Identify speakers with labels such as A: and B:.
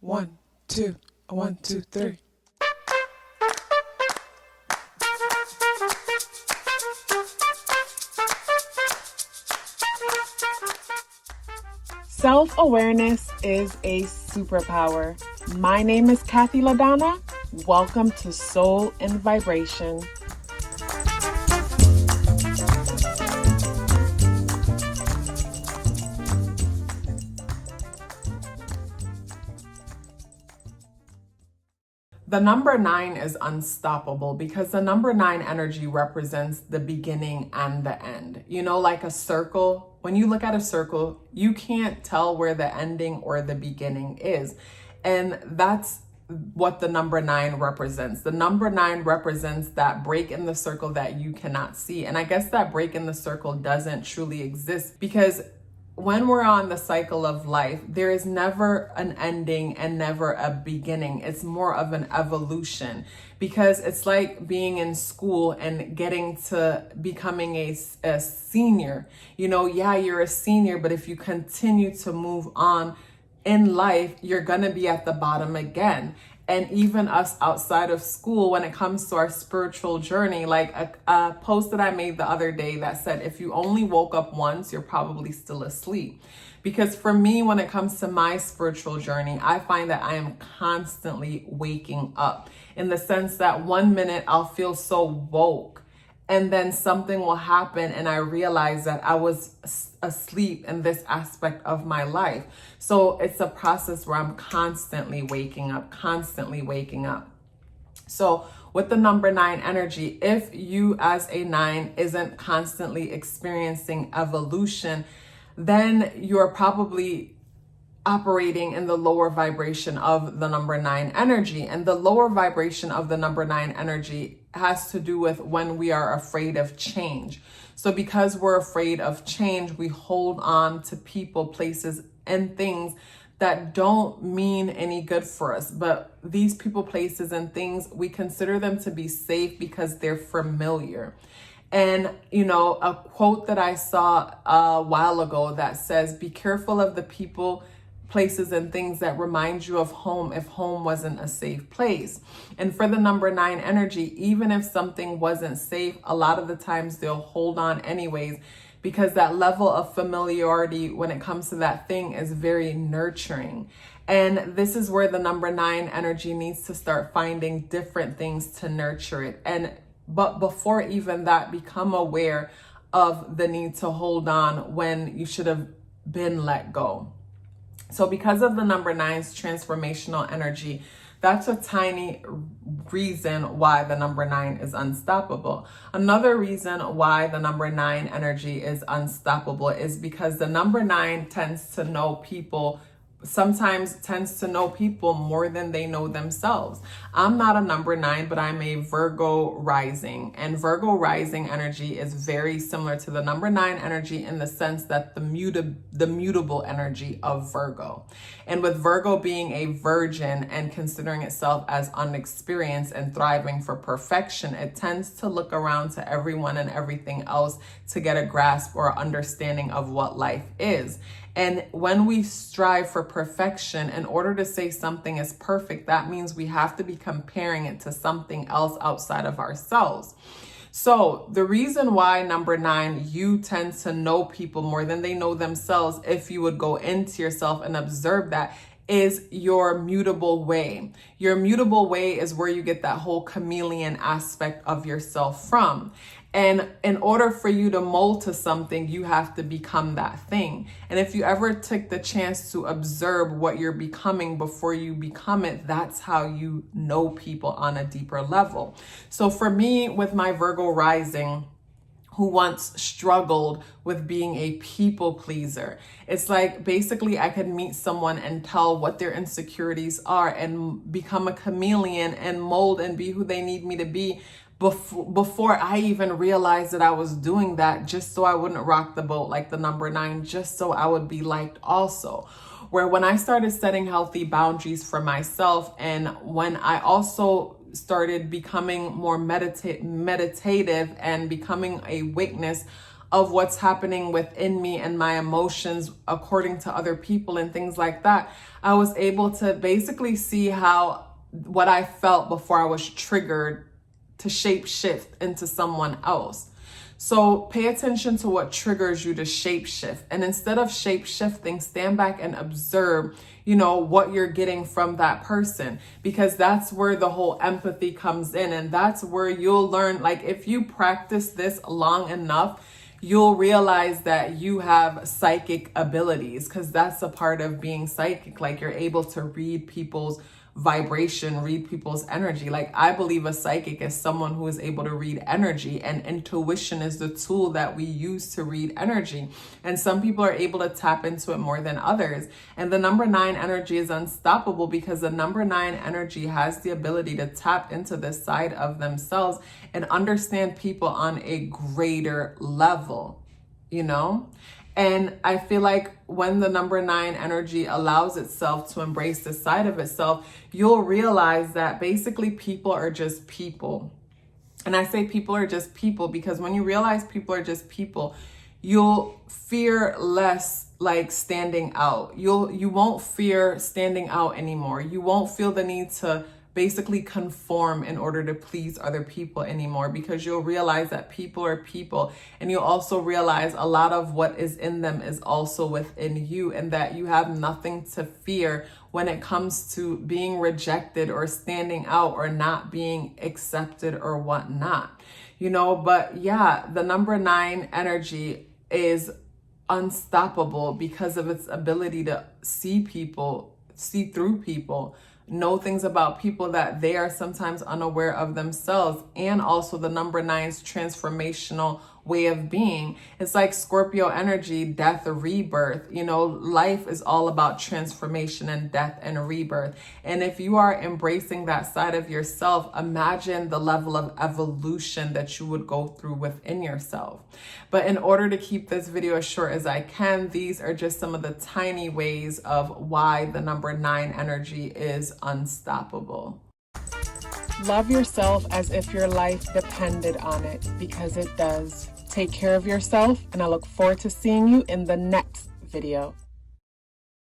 A: 1, 2, 1, 2, 3. Self-awareness is a superpower. My name is KathyLaDonna. Welcome to Soul and Vibration. The number 9 is unstoppable because the number 9 energy represents the beginning and the end. You know, like a circle, when you look at a circle, you can't tell where the ending or the beginning is. And that's what the number 9 represents. The number 9 represents that break in the circle that you cannot see. And I guess that break in the circle doesn't truly exist because when we're on the cycle of life, there is never an ending and never a beginning. It's more of an evolution because it's like being in school and getting to becoming a senior. You know, yeah, you're a senior, but if you continue to move on in life, you're going to be at the bottom again. And even us outside of school, when it comes to our spiritual journey, like a post that I made the other day that said, if you only woke up once, you're probably still asleep. Because for me, when it comes to my spiritual journey, I find that I am constantly waking up in the sense that 1 minute I'll feel so woke and then something will happen and I realize that I was asleep in this aspect of my life. So it's a process where I'm constantly waking up. So with the number 9 energy, if you as a 9 isn't constantly experiencing evolution, then you're probably operating in the lower vibration of the number 9 energy. And the lower vibration of the number 9 energy has to do with when we are afraid of change. So because we're afraid of change, we hold on to people, places, and things that don't mean any good for us. But these people, places, and things, we consider them to be safe because they're familiar. And, you know, a quote that I saw a while ago that says, be careful of the people, places, and things that remind you of home if home wasn't a safe place. And for the number 9 energy, even if something wasn't safe, a lot of the times they'll hold on anyways, because that level of familiarity when it comes to that thing is very nurturing. And this is where the number 9 energy needs to start finding different things to nurture it. But before even that, become aware of the need to hold on when you should have been let go. So because of the number 9's transformational energy, that's a tiny reason why the number 9 is unstoppable. Another reason why the number 9 energy is unstoppable is because the number 9 tends to know people more than they know themselves. I'm not a number 9, but I'm a Virgo rising. And Virgo rising energy is very similar to the number 9 energy in the sense that the mutable energy of Virgo. And with Virgo being a virgin and considering itself as unexperienced and thriving for perfection, it tends to look around to everyone and everything else to get a grasp or understanding of what life is. And when we strive for perfection, in order to say something is perfect, that means we have to be comparing it to something else outside of ourselves. So the reason why number 9, you tend to know people more than they know themselves, if you would go into yourself and observe that, is your mutable way. Your mutable way is where you get that whole chameleon aspect of yourself from. And in order for you to mold to something, you have to become that thing. And if you ever took the chance to observe what you're becoming before you become it, that's how you know people on a deeper level. So for me, with my Virgo rising, who once struggled with being a people pleaser, it's like basically I could meet someone and tell what their insecurities are and become a chameleon and mold and be who they need me to be before I even realized that I was doing that, just so I wouldn't rock the boat like the number 9, just so I would be liked also. Where when I started setting healthy boundaries for myself, and when I also started becoming more meditative and becoming a witness of what's happening within me and my emotions according to other people and things like that, I was able to basically see how what I felt before I was triggered to shape shift into someone else. So pay attention to what triggers you to shape shift. And instead of shape shifting, stand back and observe, what you're getting from that person, because that's where the whole empathy comes in. And that's where you'll learn, like, if you practice this long enough, you'll realize that you have psychic abilities, because that's a part of being psychic. Like, you're able to read people's vibration, read people's energy. Like, I believe a psychic is someone who is able to read energy, and intuition is the tool that we use to read energy. And some people are able to tap into it more than others. And the number 9 energy is unstoppable, because the number 9 energy has the ability to tap into this side of themselves and understand people on a greater level, And I feel like when the number 9 energy allows itself to embrace this side of itself, you'll realize that basically people are just people. And I say people are just people because when you realize people are just people, you'll fear less like standing out. You won't fear standing out anymore. You won't feel the need to basically conform in order to please other people anymore, because you'll realize that people are people, and you'll also realize a lot of what is in them is also within you, and that you have nothing to fear when it comes to being rejected or standing out or not being accepted or whatnot, but yeah, the number 9 energy is unstoppable because of its ability to see through people, know things about people that they are sometimes unaware of themselves. And also the number 9's transformational way of being. It's like Scorpio energy, death or rebirth. Life is all about transformation and death and rebirth. And if you are embracing that side of yourself, imagine the level of evolution that you would go through within yourself. But in order to keep this video as short as I can, these are just some of the tiny ways of why the number 9 energy is unstoppable. Love yourself as if your life depended on it, because it does. Take care of yourself, and I look forward to seeing you in the next video.